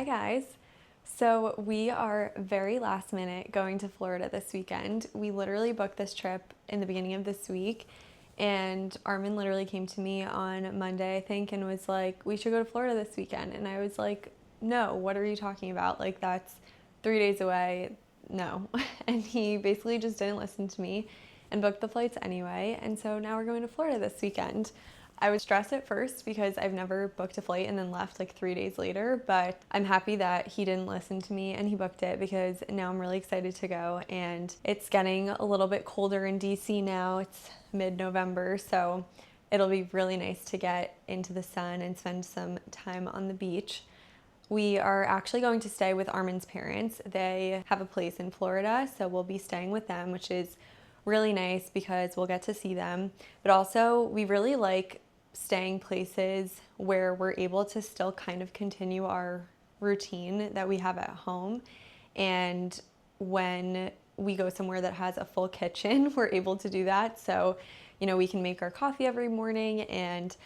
Hi guys. So we are very last minute going to Florida this weekend. We literally booked this trip in the beginning of this week, and Armand literally came to me on Monday, I think, and was like, we should go to Florida this weekend. And I was like, no, what are you talking about? Like, that's 3 days away. No. And he basically just didn't listen to me and booked the flights anyway. And so now we're going to Florida this weekend. I was stressed at first because I've never booked a flight and then left like 3 days later, but I'm happy that he didn't listen to me and he booked it because now I'm really excited to go. And it's getting a little bit colder in DC now. It's mid-November, so it'll be really nice to get into the sun and spend some time on the beach. We are actually going to stay with Armand's parents. They have a place in Florida, so we'll be staying with them, which is really nice because we'll get to see them. But also, we really like staying places where we're able to still kind of continue our routine that we have at home. And when we go somewhere that has a full kitchen, we're able to do that. So, we can make our coffee every morning and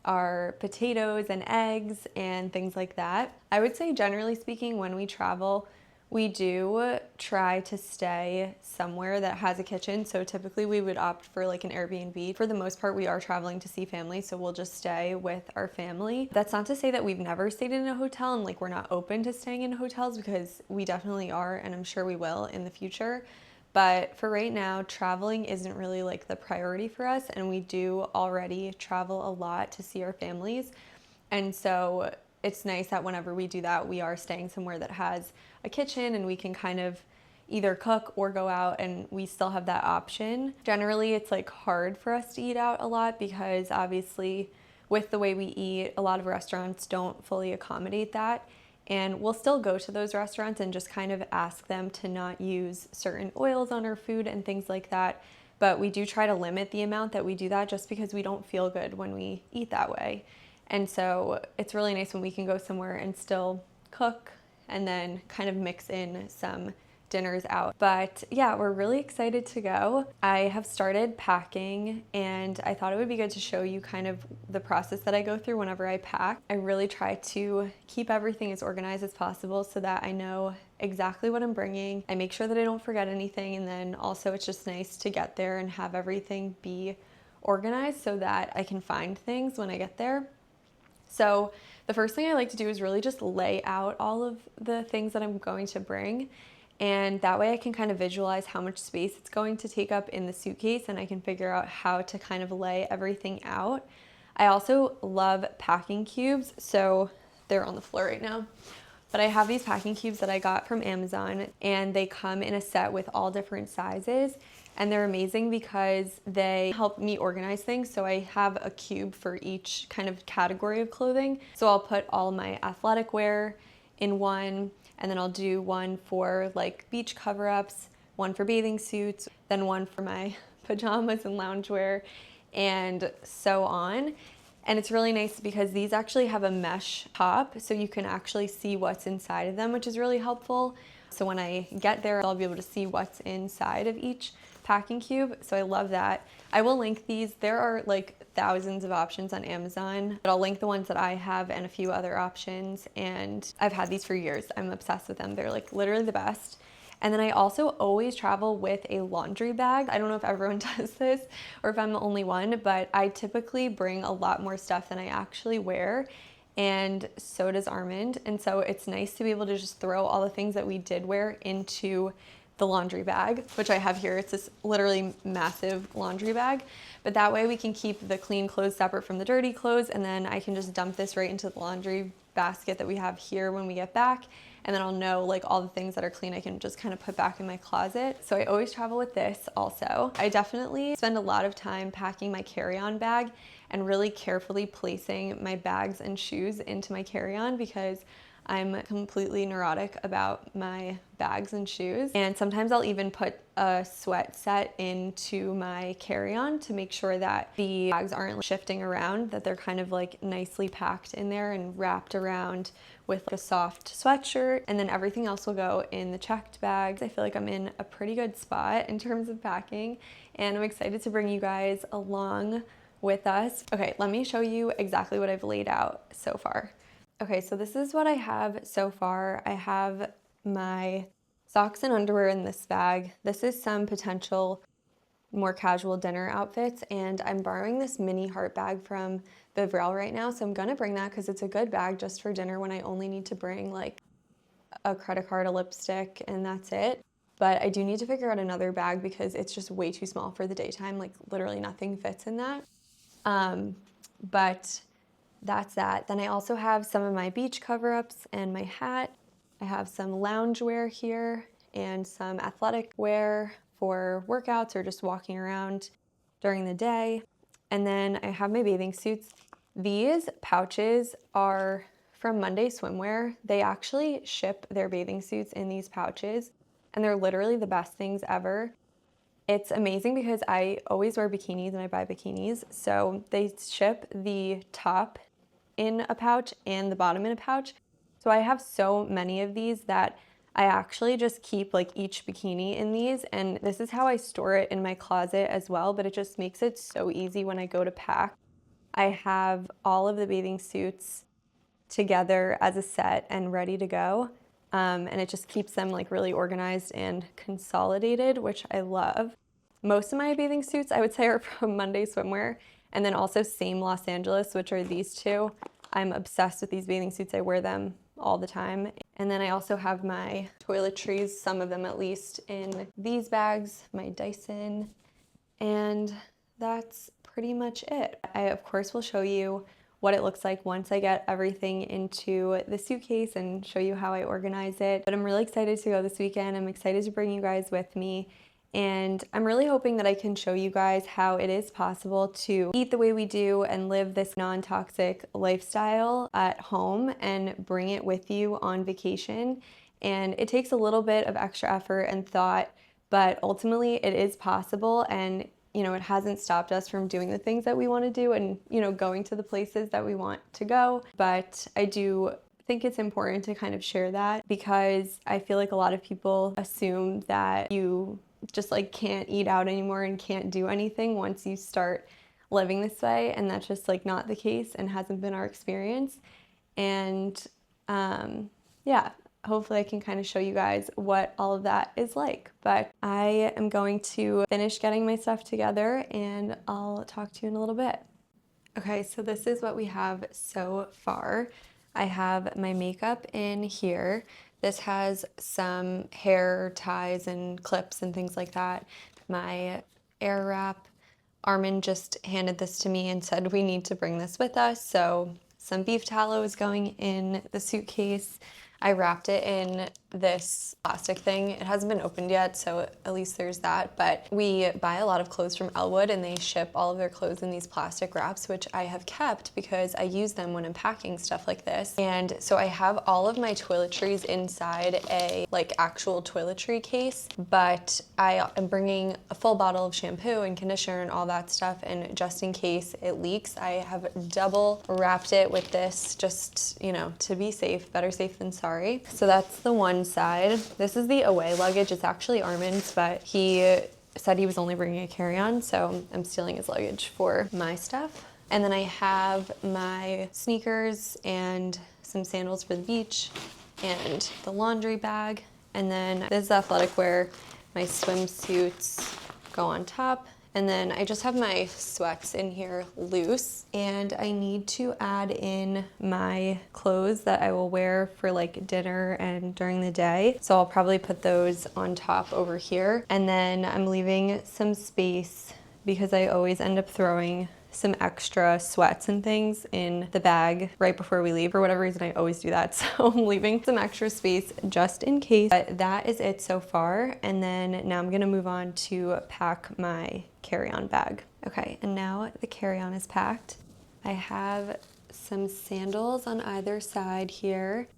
our potatoes and eggs and things like that. I would say, generally speaking, when we travel, we do try to stay somewhere that has a kitchen. So typically we would opt for like an Airbnb. For the most part, we are traveling to see family, so we'll just stay with our family. That's not to say that we've never stayed in a hotel and like we're not open to staying in hotels, because we definitely are, and I'm sure we will in the future. But for right now, traveling isn't really like the priority for us, and we do already travel a lot to see our families. And so it's nice that whenever we do that, we are staying somewhere that has a kitchen and we can kind of either cook or go out, and we still have that option. Generally, it's like hard for us to eat out a lot because obviously with the way we eat, a lot of restaurants don't fully accommodate that. And we'll still go to those restaurants and just kind of ask them to not use certain oils on our food and things like that. But we do try to limit the amount that we do that, just because we don't feel good when we eat that way. And so it's really nice when we can go somewhere and still cook and then kind of mix in some dinners out. But yeah, we're really excited to go. I have started packing, and I thought it would be good to show you kind of the process that I go through whenever I pack. I really try to keep everything as organized as possible so that I know exactly what I'm bringing. I make sure that I don't forget anything, and then also it's just nice to get there and have everything be organized so that I can find things when I get there. So the first thing I like to do is really just lay out all of the things that I'm going to bring. And that way I can kind of visualize how much space it's going to take up in the suitcase, and I can figure out how to kind of lay everything out. I also love packing cubes, so they're on the floor right now. But I have these packing cubes that I got from Amazon, and they come in a set with all different sizes. And they're amazing because they help me organize things. So I have a cube for each kind of category of clothing. So I'll put all my athletic wear in one, and then I'll do one for like beach cover-ups, one for bathing suits, then one for my pajamas and loungewear, and so on. And it's really nice because these actually have a mesh top, so you can actually see what's inside of them, which is really helpful. So when I get there, I'll be able to see what's inside of each packing cube. So I love that. I will link these. There are like thousands of options on Amazon, but I'll link the ones that I have and a few other options. And I've had these for years. I'm obsessed with them. They're like literally the best. And then I also always travel with a laundry bag. I don't know if everyone does this or if I'm the only one, but I typically bring a lot more stuff than I actually wear. And so does Armand. And so it's nice to be able to just throw all the things that we did wear into the laundry bag, which I have here. It's this literally massive laundry bag. But that way we can keep the clean clothes separate from the dirty clothes, and then I can just dump this right into the laundry basket that we have here when we get back. And then I'll know like all the things that are clean I can just kind of put back in my closet. So I always travel with this also. I definitely spend a lot of time packing my carry-on bag and really carefully placing my bags and shoes into my carry-on, because I'm completely neurotic about my bags and shoes. And sometimes I'll even put a sweat set into my carry-on to make sure that the bags aren't shifting around, that they're kind of like nicely packed in there and wrapped around with like a soft sweatshirt. And then everything else will go in the checked bags. I feel like I'm in a pretty good spot in terms of packing, and I'm excited to bring you guys along with us. Okay, let me show you exactly what I've laid out so far. Okay, so this is what I have so far. I have my socks and underwear in this bag. This is some potential more casual dinner outfits, and I'm borrowing this mini heart bag from Vivrel right now, so I'm gonna bring that because it's a good bag just for dinner when I only need to bring like a credit card, a lipstick, and that's it. But I do need to figure out another bag because it's just way too small for the daytime. Like literally nothing fits in that. But that's that. Then I also have some of my beach cover-ups and my hat. I have some loungewear here and some athletic wear for workouts or just walking around during the day. And then I have my bathing suits. These pouches are from Monday Swimwear. They actually ship their bathing suits in these pouches, and they're literally the best things ever. It's amazing because I always wear bikinis and I buy bikinis. So they ship the top in a pouch and the bottom in a pouch. So I have so many of these that I actually just keep like each bikini in these, and this is how I store it in my closet as well, but it just makes it so easy when I go to pack. I have all of the bathing suits together as a set and ready to go. And it just keeps them like really organized and consolidated, which I love. Most of my bathing suits I would say are from Monday Swimwear, and then also Same Los Angeles, which are these two. I'm obsessed with these bathing suits. I wear them all the time. And then I also have my toiletries, some of them at least, in these bags, my Dyson, and that's pretty much it. I, of course, will show you what it looks like once I get everything into the suitcase and show you how I organize it. But I'm really excited to go this weekend. I'm excited to bring you guys with me. And I'm really hoping that I can show you guys how it is possible to eat the way we do and live this non-toxic lifestyle at home and bring it with you on vacation. And it takes a little bit of extra effort and thought, but ultimately it is possible, and it hasn't stopped us from doing the things that we want to do and, going to the places that we want to go. But I do think it's important to kind of share that because I feel like a lot of people assume that you just like can't eat out anymore and can't do anything once you start living this way. And that's just like not the case and hasn't been our experience. And yeah, hopefully I can kind of show you guys what all of that is like. But I am going to finish getting my stuff together and I'll talk to you in a little bit. Okay, so this is what we have so far. I have my makeup in here. This has some hair ties and clips and things like that. My air wrap. Armand just handed this to me and said we need to bring this with us. So some beef tallow is going in the suitcase. I wrapped it in this plastic thing. It hasn't been opened yet, so at least there's that. But we buy a lot of clothes from Elwood, and they ship all of their clothes in these plastic wraps, which I have kept because I use them when I'm packing stuff like this. And so I have all of my toiletries inside a like actual toiletry case, but I am bringing a full bottle of shampoo and conditioner and all that stuff, and just in case it leaks, I have double wrapped it with this just, to be safe. Better safe than sorry. So that's the one side. This is the away luggage. It's actually Armand's, but he said he was only bringing a carry-on, so I'm stealing his luggage for my stuff. And then I have my sneakers and some sandals for the beach and the laundry bag. And then this is athletic wear. My swimsuits go on top. And then I just have my sweats in here loose, and I need to add in my clothes that I will wear for like dinner and during the day. So I'll probably put those on top over here. And then I'm leaving some space because I always end up throwing some extra sweats and things in the bag right before we leave. For whatever reason, I always do that. So I'm leaving some extra space just in case. But that is it so far. And then now I'm gonna move on to pack my carry-on bag. Okay, and now the carry-on is packed. I have some sandals on either side here,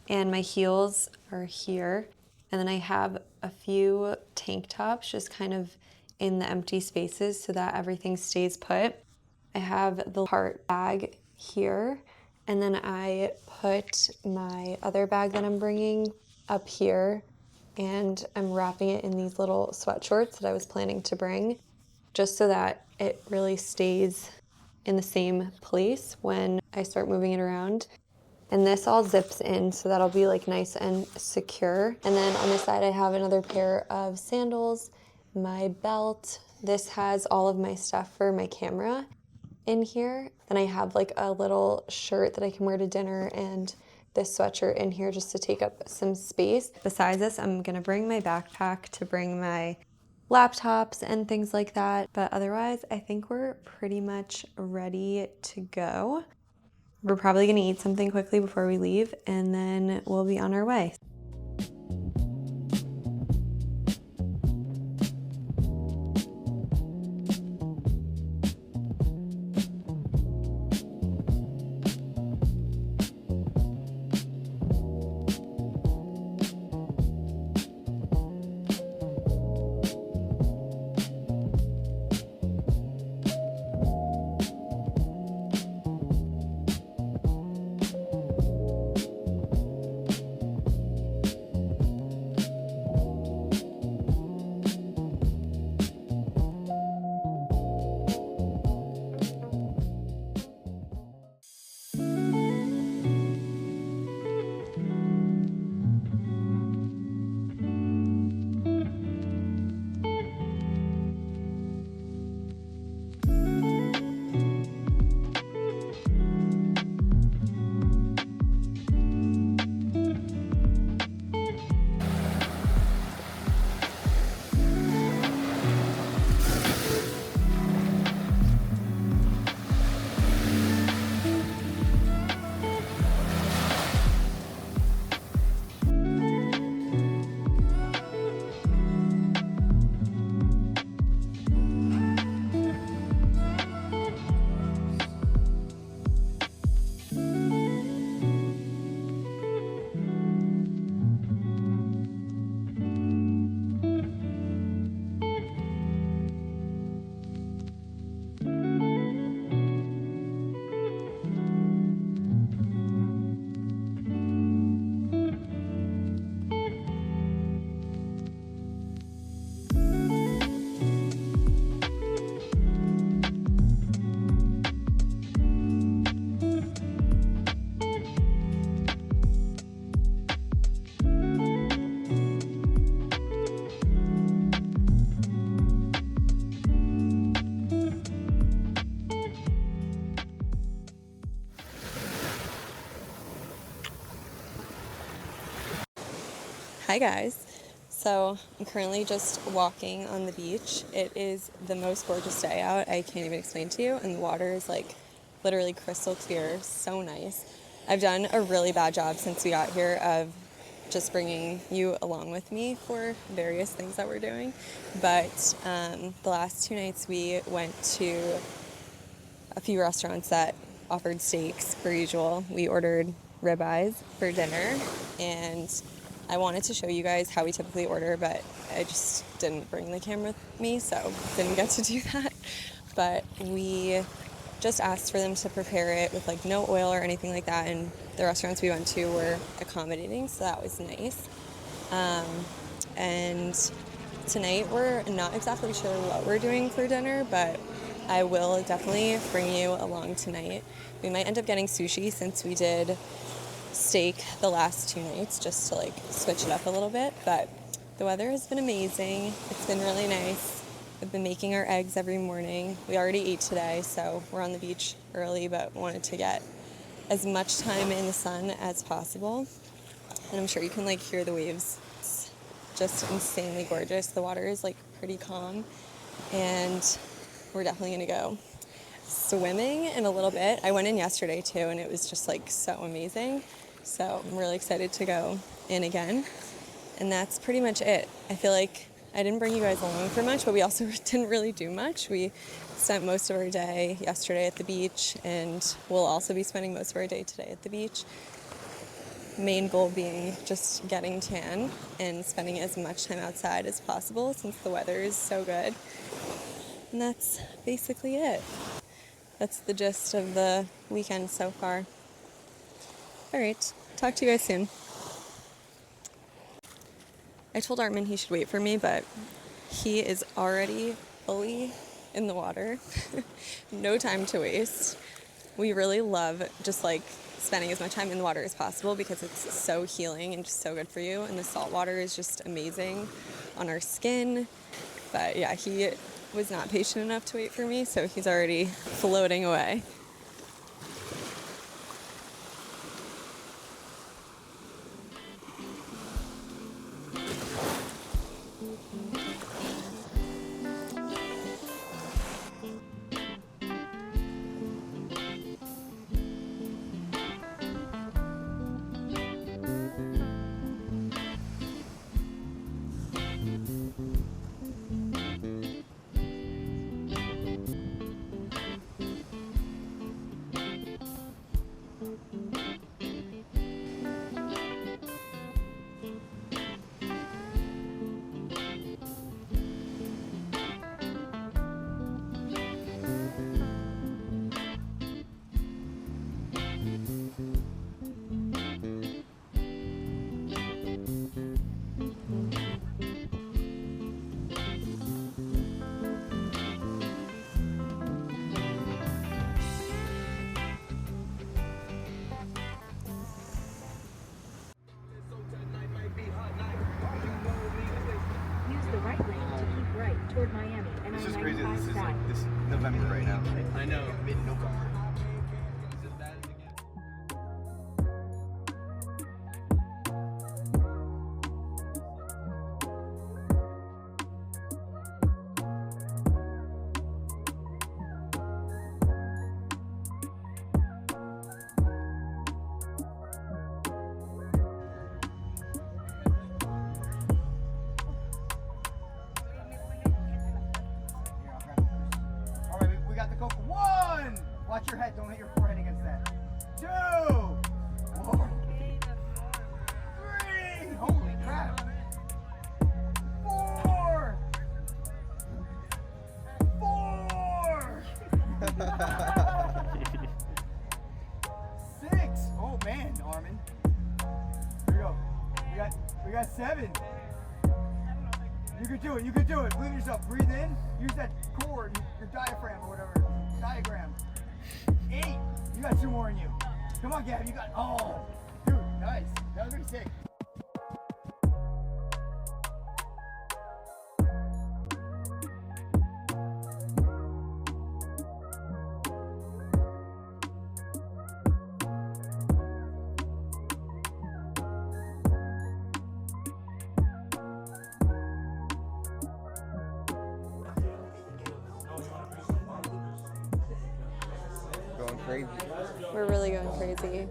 and my heels are here. And then I have a few tank tops just kind of in the empty spaces so that everything stays put. I have the heart bag here, and then I put my other bag that I'm bringing up here, and I'm wrapping it in these little sweat shorts that I was planning to bring, just so that it really stays in the same place when I start moving it around. And this all zips in, so that'll be like nice and secure. And then on the side, I have another pair of sandals, my belt. This has all of my stuff for my camera in here. Then I have like a little shirt that I can wear to dinner and this sweatshirt in here just to take up some space. Besides this, I'm gonna bring my backpack to bring my laptops and things like that. But otherwise, I think we're pretty much ready to go. We're probably gonna eat something quickly before we leave, and then we'll be on our way. Hi guys. So I'm currently just walking on the beach. It is the most gorgeous day out. I can't even explain to you. And the water is like literally crystal clear. So nice. I've done a really bad job since we got here of just bringing you along with me for various things that we're doing. But the last 2 nights we went to a few restaurants that offered steaks per usual. We ordered ribeyes for dinner, and I wanted to show you guys how we typically order, but I just didn't bring the camera with me, so didn't get to do that. But we just asked for them to prepare it with like no oil or anything like that, and the restaurants we went to were accommodating, so that was nice. And tonight we're not exactly sure what we're doing for dinner, but I will definitely bring you along tonight. We might end up getting sushi since we did steak the last 2 nights just to like switch it up a little bit, but the weather has been amazing. It's been really nice. I've been making our eggs every morning. We already ate today, so we're on the beach early, but wanted to get as much time in the sun as possible. And I'm sure you can like hear the waves. It's just insanely gorgeous. The water is like pretty calm, and we're definitely gonna go swimming in a little bit. I went in yesterday too, and it was just like so amazing. So I'm really excited to go in again. And that's pretty much it. I feel like I didn't bring you guys along for much, but we also didn't really do much. We spent most of our day yesterday at the beach, and we'll also be spending most of our day today at the beach. Main goal being just getting tan and spending as much time outside as possible since the weather is so good. And that's basically it. That's the gist of the weekend so far. All right, talk to you guys soon. I told Armand he should wait for me, but he is already fully in the water. No time to waste. We really love just like spending as much time in the water as possible because it's so healing and just so good for you. And the salt water is just amazing on our skin. But yeah, he was not patient enough to wait for me, so he's already floating away. Toward Miami, and it's just crazy that this is like this November right now. I know, mid-November. One! Watch your head, don't hit your forehead against that. 2! Whoa. 3! Holy crap! 4! 4! 6! Oh man, Armand. Here we go. We got 7. You can do it, you can do it. Believe in yourself. Breathe in, use that cord, your diaphragm or whatever. Diagram. 8. You got 2 more in you. Come on, Gab. You got. Oh, dude, nice. That was pretty sick. Going crazy. We're really going crazy.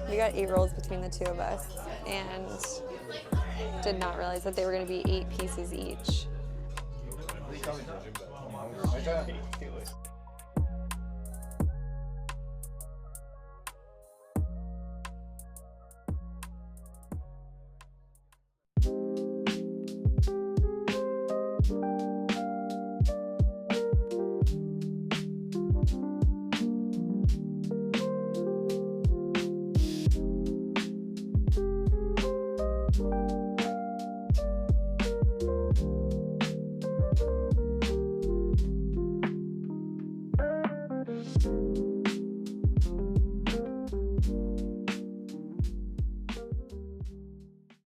We got 8 rolls between the 2 of us and did not realize that they were going to be 8 pieces each.